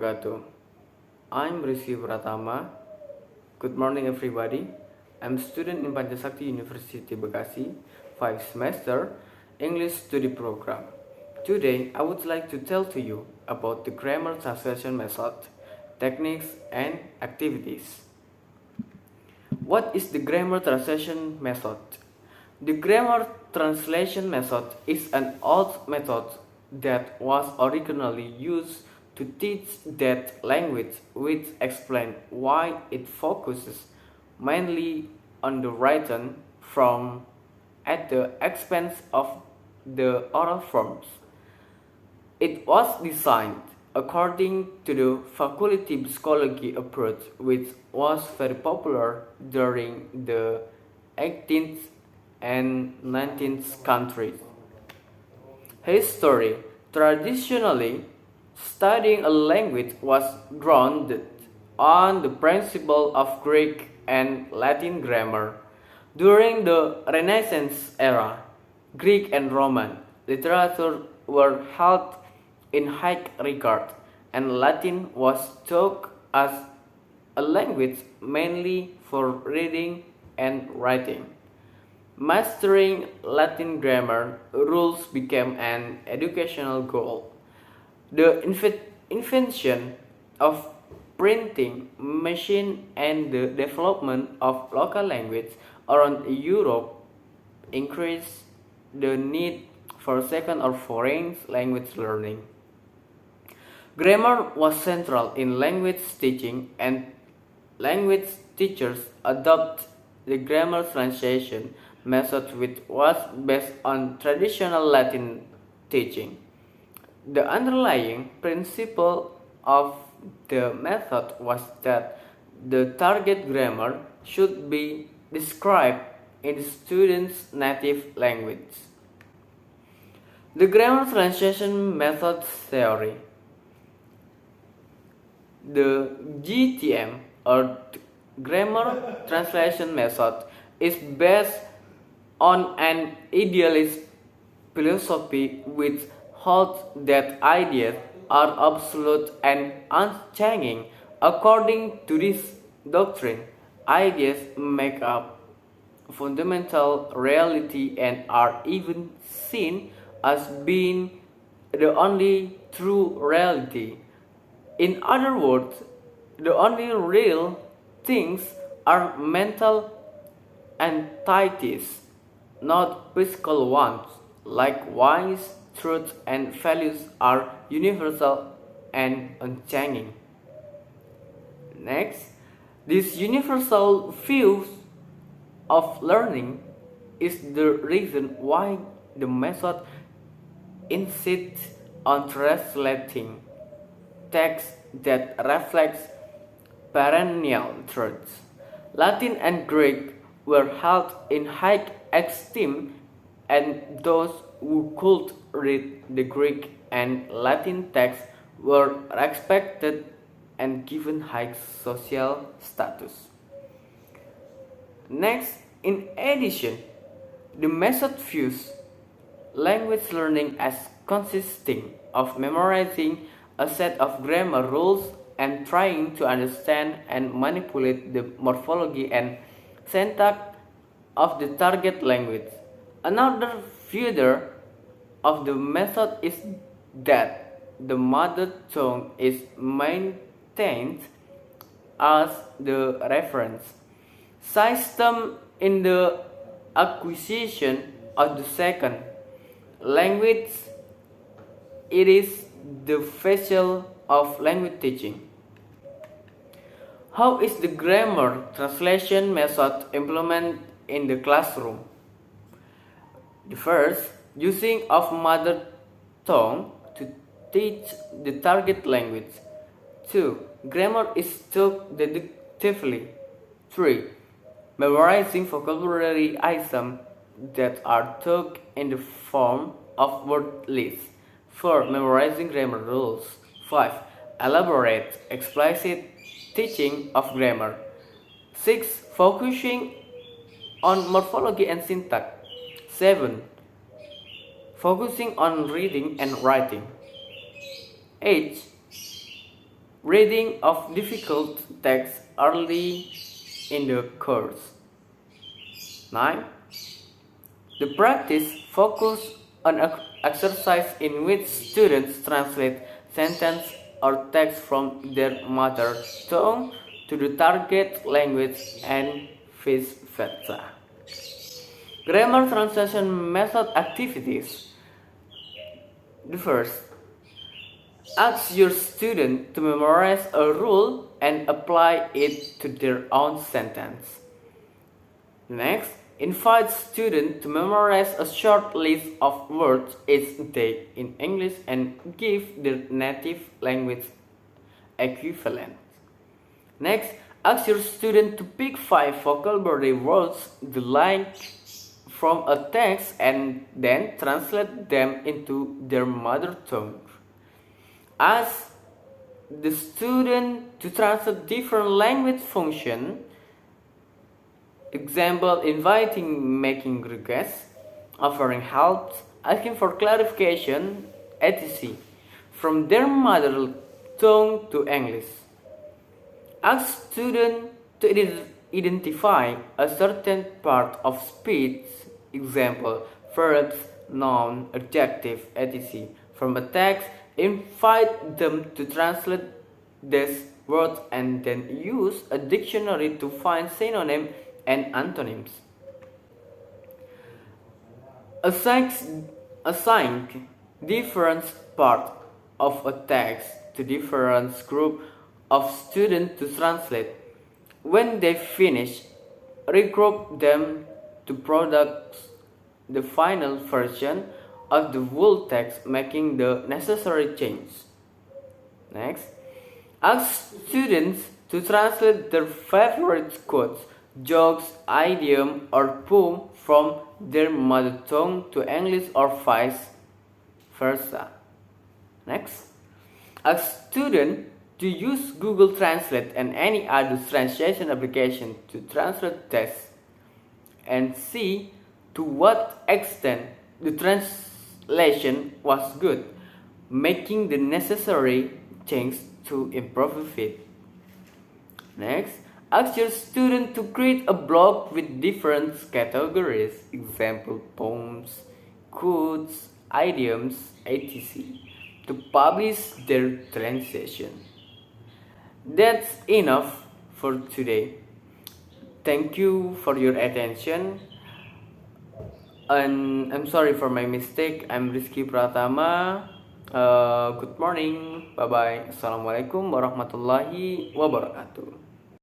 Wabarakatuh. I'm Rizky Pratama. Good morning everybody. I'm a student in Pancasakti University Bekasi, 5 semester English study program. Today I would like to tell to you about the grammar translation method, techniques and activities. What is the grammar translation method? The grammar translation method is an old method that was originally used to teach that language, which explains why it focuses mainly on the written form at the expense of the oral forms. It was designed according to the faculty psychology approach, which was very popular during the 18th and 19th centuries. History. Traditionally, studying a language was grounded on the principle of Greek and Latin grammar. During the Renaissance era, Greek and Roman literature were held in high regard, and Latin was taught as a language mainly for reading and writing. Mastering Latin grammar rules became an educational goal. The invention of printing machine and the development of local language around Europe increased the need for second or foreign language learning. Grammar was central in language teaching, and language teachers adopt the grammar translation method, which was based on traditional Latin teaching. The underlying principle of the method was that the target grammar should be described in the student's native language. The grammar translation method theory. The GTM or grammar translation method is based on an idealist philosophy which holds that ideas are absolute and unchanging. According to this doctrine, ideas make up fundamental reality and are even seen as being the only true reality. In other words, the only real things are mental entities, not physical ones. Likewise, truth and values are universal and unchanging. Next, this universal view of learning is the reason why the method insists on translating text that reflects perennial truths. Latin and Greek were held in high esteem, and those who could read the Greek and Latin texts were respected and given high social status. Next, in addition, the method views language learning as consisting of memorizing a set of grammar rules and trying to understand and manipulate the morphology and syntax of the target language. Another feature of the method is that the mother tongue is maintained as the reference system in the acquisition of the second language. It is the vessel of language teaching. How is the grammar translation method implemented in the classroom? The first, using of mother tongue to teach the target language. 2. Grammar is taught deductively. 3. Memorizing vocabulary items that are taught in the form of word lists. 4. Memorizing grammar rules. 5. Elaborate, explicit teaching of grammar. 6. Focusing on morphology and syntax. 7. Focusing on reading and writing. 8. reading of difficult texts early in the course. 9. The practice focuses on an exercise in which students translate sentence or text from their mother tongue to the target language and vice versa. Grammar translation method activities. The first, ask your student to memorize a rule and apply it to their own sentence. Next, invite students to memorize a short list of words each day in English and give their native language equivalent. Next, ask your student to pick 5 vocabulary words they like from a text and then translate them into their mother tongue. Ask the student to translate different language functions. Example, inviting, making requests, offering help, asking for clarification, etc. from their mother tongue to English. Ask students to identify a certain part of speech, example, verbs, noun, adjective, etc. from a text. Invite them to translate these words and then use a dictionary to find synonyms and antonyms. Assign different parts of a text to different groups of students to translate. When they finish, regroup them to produce the final version of the whole text, making the necessary change. Next, ask students to translate their favorite quotes, jokes, idiom, or poem from their mother tongue to English or vice versa. Next, ask students to use Google Translate and any other translation application to translate text and see to what extent the translation was good, making the necessary change to improve it. Next, ask your student to create a blog with different categories, example poems, quotes, idioms, etc. to publish their translation. That's enough for today. Thank you for your attention. And I'm sorry for my mistake. I'm Rizky Pratama. Good morning. Bye bye. Assalamualaikum warahmatullahi wabarakatuh.